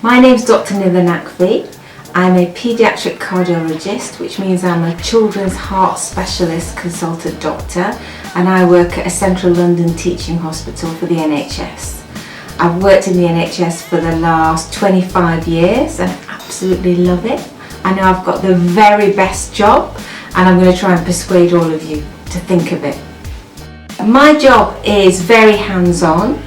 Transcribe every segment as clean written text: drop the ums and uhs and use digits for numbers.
My name's Dr Nitha Naqvi. I'm a paediatric cardiologist, which means I'm a children's heart specialist consultant doctor, and I work at a central London teaching hospital for the NHS. I've worked in the NHS for the last 25 years and I absolutely love it. I know I've got the very best job and I'm going to try and persuade all of you to think of it. My job is very hands-on.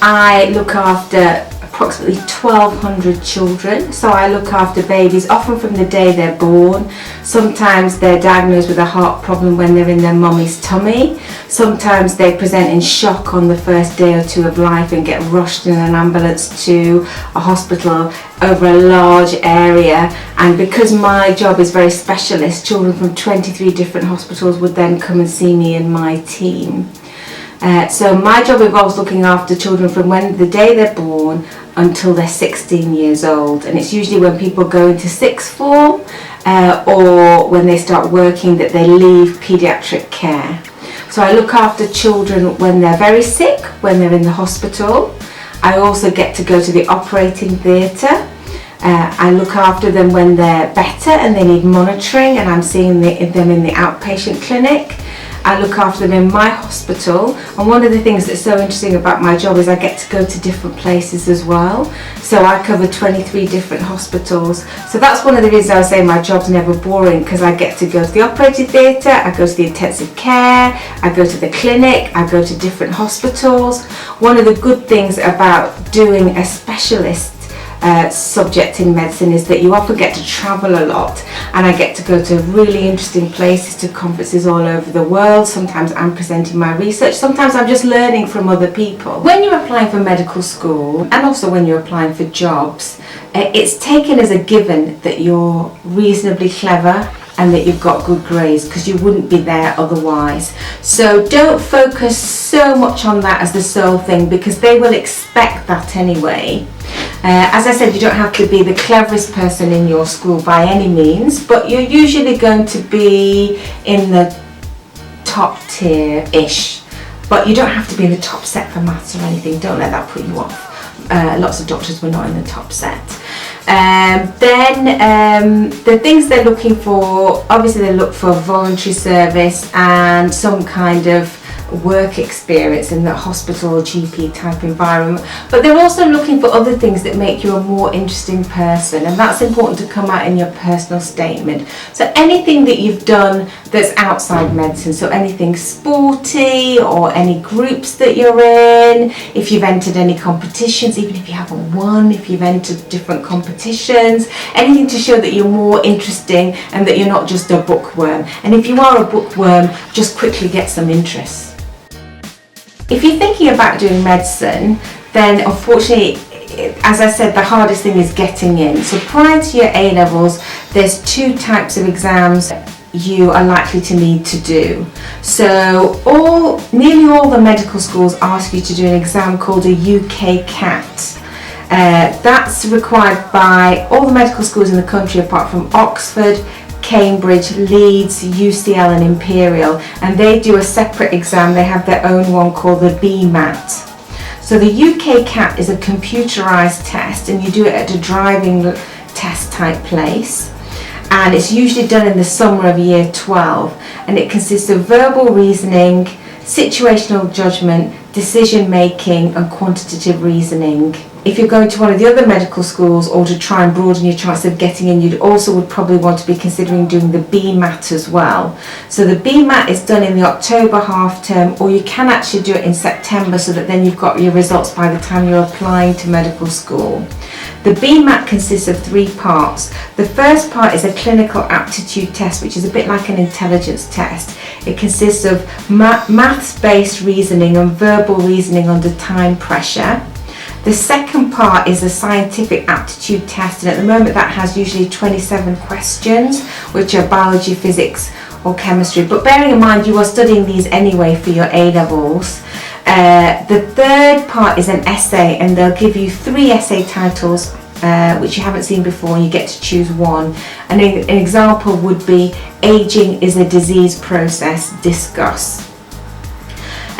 I look after approximately 1,200 children, so I look after babies often from the day they're born. Sometimes they're diagnosed with a heart problem when they're in their mummy's tummy. Sometimes they present in shock on the first day or two of life and get rushed in an ambulance to a hospital over a large area, and because my job is very specialist, children from 23 different hospitals would then come and see me and my team. So my job involves looking after children from the day they're born until they're 16 years old, and it's usually when people go into sixth form or when they start working that they leave paediatric care. So I look after children when they're very sick, when they're in the hospital. I also get to go to the operating theatre. I look after them when they're better and they need monitoring, and I'm seeing them in the outpatient clinic. I look after them in my hospital, and one of the things that's so interesting about my job is I get to go to different places as well. So I cover 23 different hospitals. So that's one of the reasons I say my job's never boring, because I get to go to the operating theatre, I go to the intensive care, I go to the clinic, I go to different hospitals. One of the good things about doing a specialist subject in medicine is that you often get to travel a lot, and I get to go to really interesting places, to conferences all over the world. Sometimes I'm presenting my research, sometimes I'm just learning from other people. When you're applying for medical school, and also when you're applying for jobs, it's taken as a given that you're reasonably clever and that you've got good grades, because you wouldn't be there otherwise. So don't focus so much on that as the sole thing, because they will expect that anyway. As I said, you don't have to be the cleverest person in your school by any means, but you're usually going to be in the top tier-ish. But you don't have to be in the top set for maths or anything. Don't let that put you off. Lots of doctors were not in the top set. The things they're looking for, obviously they look for voluntary service and some kind of work experience in the hospital or GP type environment, but they're also looking for other things that make you a more interesting person, and that's important to come out in your personal statement. So anything that you've done that's outside medicine, so anything sporty or any groups that you're in, if you've entered any competitions, even if you haven't won, if you've entered different competitions, anything to show that you're more interesting and that you're not just a bookworm. And if you are a bookworm, just quickly get some interest. If you're thinking about doing medicine, then unfortunately, as I said, the hardest thing is getting in. So prior to your A-levels, there's two types of exams you are likely to need to do. So nearly all the medical schools ask you to do an exam called a HICAMO. That's required by all the medical schools in the country apart from Oxford, Cambridge, Leeds, UCL and Imperial, and they do a separate exam. They have their own one called the BMAT. So the HICAMO is a computerized test, and you do it at a driving test type place, and it's usually done in the summer of year 12, and it consists of verbal reasoning, situational judgment, decision making and quantitative reasoning. If you're going to one of the other medical schools, or to try and broaden your chance of getting in, you also would probably want to be considering doing the BMAT as well. So the BMAT is done in the October half term, or you can actually do it in September, so that then you've got your results by the time you're applying to medical school. The BMAT consists of 3 parts. The first part is a clinical aptitude test, which is a bit like an intelligence test. It consists of maths-based reasoning and verbal reasoning under time pressure. The second part is a scientific aptitude test, and at the moment that has usually 27 questions, which are biology, physics or chemistry, but bearing in mind you are studying these anyway for your A-levels. The third part is an essay, and they'll give you 3 essay titles which you haven't seen before, and you get to choose one. And an example would be "Aging is a disease process, discuss."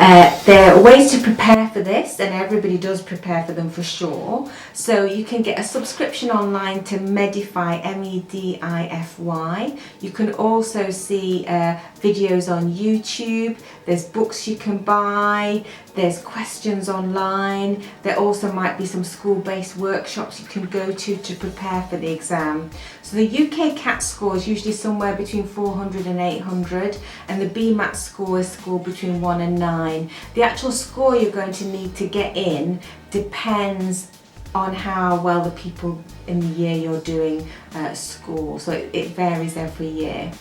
There are ways to prepare for this, and everybody does prepare for them for sure. So you can get a subscription online to Medify, Medify. You can also see videos on YouTube. There's books you can buy. There's questions online. There also might be some school-based workshops you can go to prepare for the exam. So the UK CAT score is usually somewhere between 400 and 800, and the BMAT score is scored between 1 and 9. The actual score you're going to need to get in depends on how well the people in the year you're doing score. So it varies every year.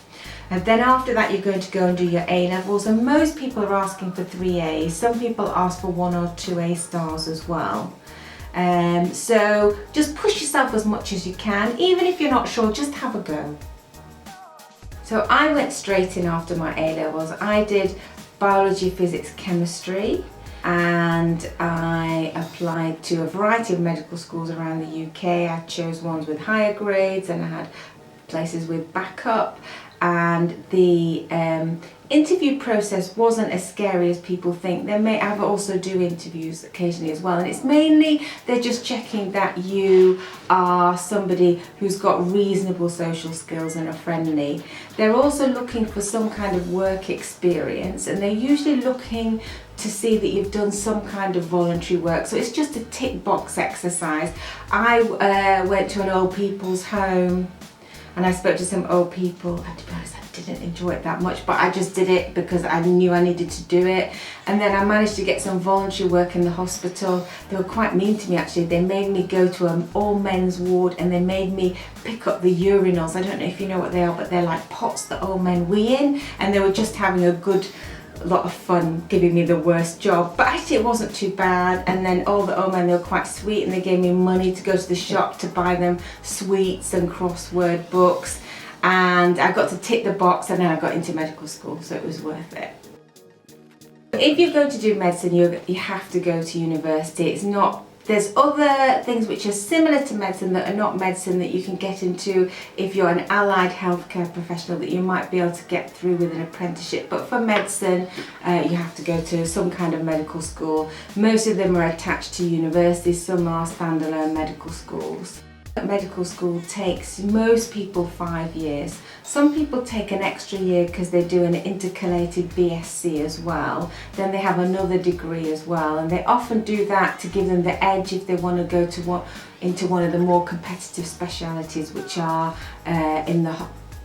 And then after that you're going to go and do your A-levels, and most people are asking for 3 A's. Some people ask for 1 or 2 A stars as well. So just push yourself as much as you can. Even if you're not sure, just have a go. So I went straight in after my A-levels. I did biology, physics, chemistry, and I applied to a variety of medical schools around the UK. I chose ones with higher grades, and I had places with backup, and the interview process wasn't as scary as people think. They may have also do interviews occasionally as well, and it's mainly they're just checking that you are somebody who's got reasonable social skills and are friendly. They're also looking for some kind of work experience, and they're usually looking to see that you've done some kind of voluntary work. So it's just a tick box exercise. I went to an old people's home and I spoke to some old people, and to be honest, I didn't enjoy it that much, but I just did it because I knew I needed to do it. And then I managed to get some voluntary work in the hospital. They were quite mean to me actually. They made me go to an all men's ward, and they made me pick up the urinals. I don't know if you know what they are, but they're like pots that all men wee in, and they were just having a lot of fun giving me the worst job, but actually it wasn't too bad. And then all the old men, they were quite sweet, and they gave me money to go to the shop to buy them sweets and crossword books, and I got to tick the box, and then I got into medical school, so it was worth it. If you're going to do medicine, you have to go to university. There's other things which are similar to medicine that are not medicine that you can get into if you're an allied healthcare professional, that you might be able to get through with an apprenticeship. But for medicine, you have to go to some kind of medical school. Most of them are attached to universities, some are standalone medical schools. Medical school takes most people 5 years. Some people take an extra year because they do an intercalated BSc as well. Then they have another degree as well, and they often do that to give them the edge if they want to go to into one of the more competitive specialities, which are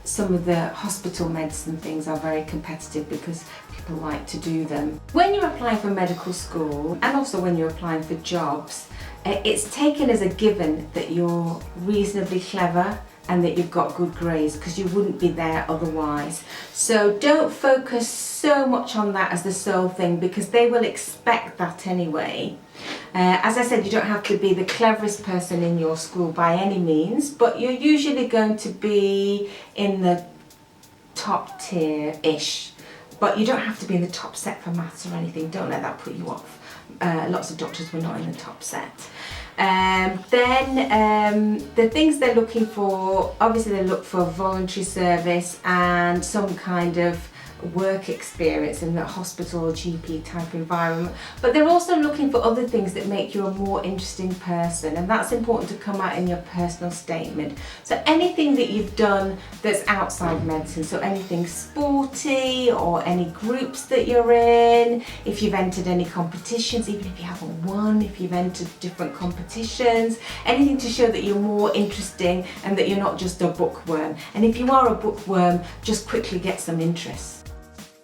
some of the hospital medicine things are very competitive because people like to do them. When you're applying for medical school, and also when you're applying for jobs, it's taken as a given that you're reasonably clever and that you've got good grades, because you wouldn't be there otherwise. So don't focus so much on that as the sole thing, because they will expect that anyway. As I said, you don't have to be the cleverest person in your school by any means, but you're usually going to be in the top tier-ish. But you don't have to be in the top set for maths or anything. Don't let that put you off. Lots of doctors were not in the top set. Then the things they're looking for, obviously they look for voluntary service and some kind of work experience in the hospital or GP type environment, but they're also looking for other things that make you a more interesting person, and that's important to come out in your personal statement. So anything that you've done that's outside medicine, so anything sporty or any groups that you're in, if you've entered any competitions, even if you haven't won, if you've entered different competitions, anything to show that you're more interesting and that you're not just a bookworm. And if you are a bookworm, just quickly get some interest.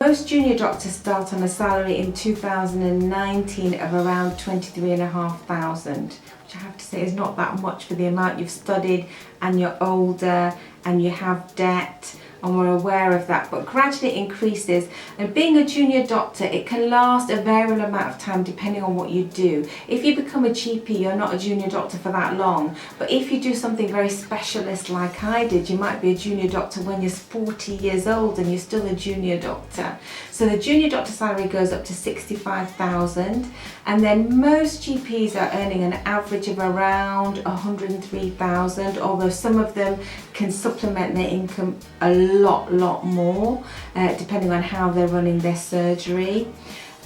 Most junior doctors start on a salary in 2019 of around 23,500, which I have to say is not that much for the amount you've studied, and you're older and you have debt, and we're aware of that, but gradually it increases. And being a junior doctor, it can last a variable amount of time depending on what you do. If you become a GP, you're not a junior doctor for that long, but if you do something very specialist like I did, you might be a junior doctor when you're 40 years old and you're still a junior doctor. So the junior doctor salary goes up to 65,000, and then most GPs are earning an average of around 103,000, although some of them can supplement their income a lot more, depending on how they're running their surgery.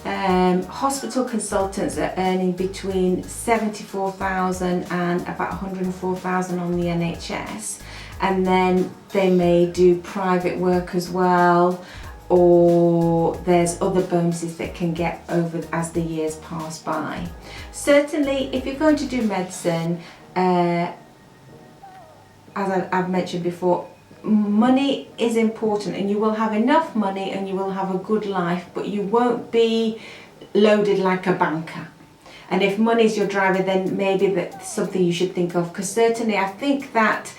Hospital consultants are earning between 74,000 and about 104,000 on the NHS, and then they may do private work as well, or there's other bonuses that can get over as the years pass by. Certainly, if you're going to do medicine, as I've mentioned before, money is important, and you will have enough money and you will have a good life, but you won't be loaded like a banker. And if money is your driver, then maybe that's something you should think of, because certainly I think that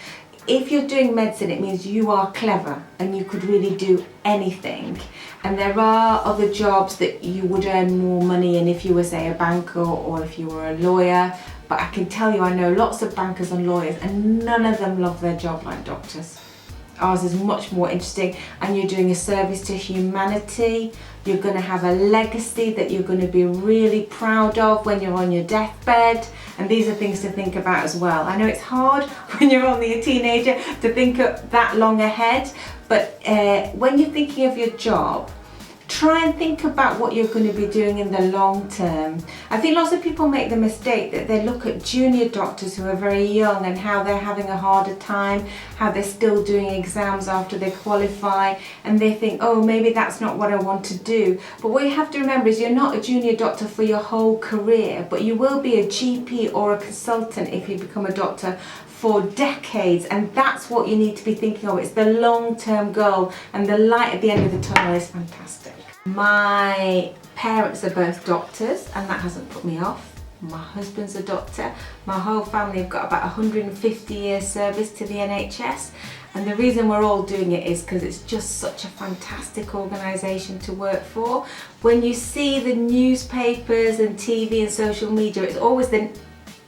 if you're doing medicine, it means you are clever and you could really do anything. And there are other jobs that you would earn more money in if you were, say, a banker or if you were a lawyer. But I can tell you, I know lots of bankers and lawyers, and none of them love their job like doctors. Ours is much more interesting, and you're doing a service to humanity. You're going to have a legacy that you're going to be really proud of when you're on your deathbed, and these are things to think about as well. I know it's hard when you're only a teenager to think of that long ahead, but when you're thinking of your job, try and think about what you're going to be doing in the long term. I think lots of people make the mistake that they look at junior doctors who are very young and how they're having a harder time, how they're still doing exams after they qualify, and they think, oh, maybe that's not what I want to do. But what you have to remember is you're not a junior doctor for your whole career, but you will be a GP or a consultant if you become a doctor for decades, and that's what you need to be thinking of. It's the long-term goal, and the light at the end of the tunnel is fantastic. My parents are both doctors, and that hasn't put me off. My husband's a doctor. My whole family have got about 150 years service to the NHS, and the reason we're all doing it is because it's just such a fantastic organisation to work for. When you see the newspapers and TV and social media, it's always the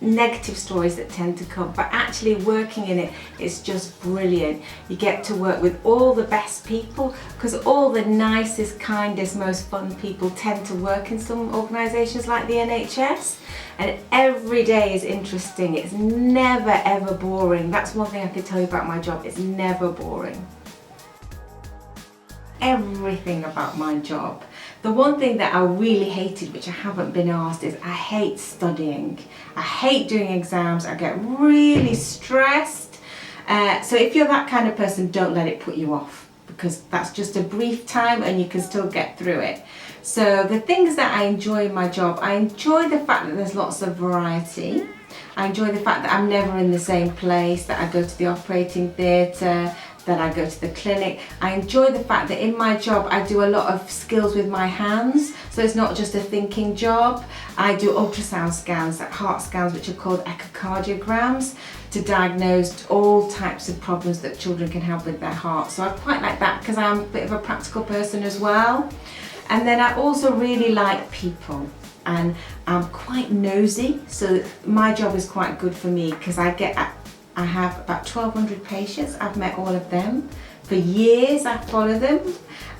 negative stories that tend to come, but actually working in it is just brilliant. You get to work with all the best people, because all the nicest, kindest, most fun people tend to work in some organisations like the NHS, and every day is interesting. It's never ever boring. That's one thing I can tell you about my job. It's never boring. Everything about my job. The one thing that I really hated, which I haven't been asked, is I hate studying. I hate doing exams. I get really stressed. So if you're that kind of person, don't let it put you off, because that's just a brief time and you can still get through it. So the things that I enjoy in my job, I enjoy the fact that there's lots of variety. I enjoy the fact that I'm never in the same place, that I go to the operating theatre, that I go to the clinic. I enjoy the fact that in my job I do a lot of skills with my hands, so it's not just a thinking job. I do ultrasound scans, like heart scans, which are called echocardiograms, to diagnose all types of problems that children can have with their heart. So I quite like that because I'm a bit of a practical person as well. And then I also really like people, and I'm quite nosy, so my job is quite good for me because I have about 1,200 patients. I've met all of them. For years I follow them,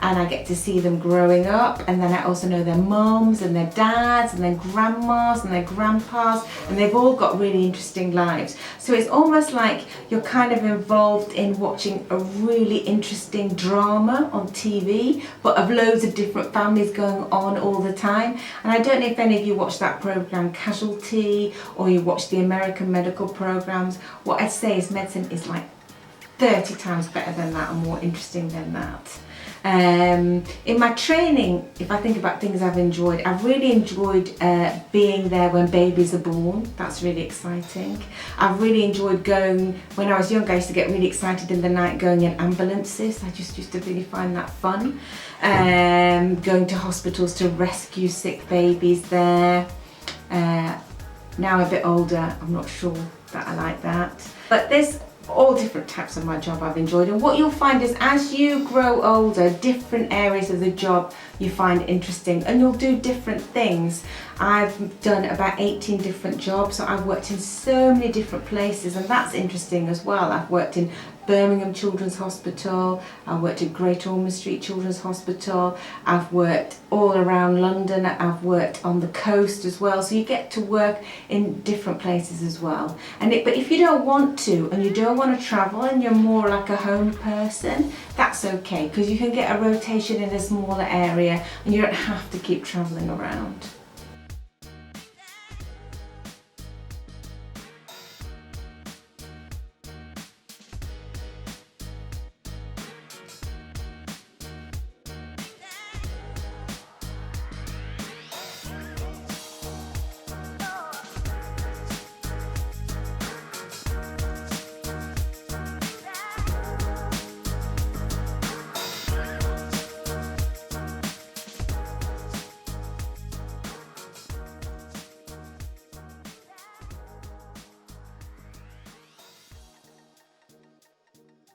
and I get to see them growing up, and then I also know their mums and their dads and their grandmas and their grandpas, and they've all got really interesting lives. So it's almost like you're kind of involved in watching a really interesting drama on TV, but of loads of different families going on all the time. And I don't know if any of you watch that program Casualty, or you watch the American medical programs. What I'd say is medicine is like 30 times better than that and more interesting than that. In my training, if I think about things I've enjoyed, I've really enjoyed being there when babies are born. That's really exciting. I've really enjoyed going, when I was younger I used to get really excited in the night going in ambulances. I just used to really find that fun. Going to hospitals to rescue sick babies there. Now I'm a bit older, I'm not sure that I like that. But there's all different types of my job I've enjoyed, and what you'll find is as you grow older, different areas of the job you find interesting, and you'll do different things. I've done about 18 different jobs, so I've worked in so many different places, and that's interesting as well. I've worked in Birmingham Children's Hospital, I worked at Great Ormond Street Children's Hospital, I've worked all around London, I've worked on the coast as well, so you get to work in different places as well. But if you don't want to and you don't want to travel and you're more like a home person, that's okay, because you can get a rotation in a smaller area and you don't have to keep travelling around.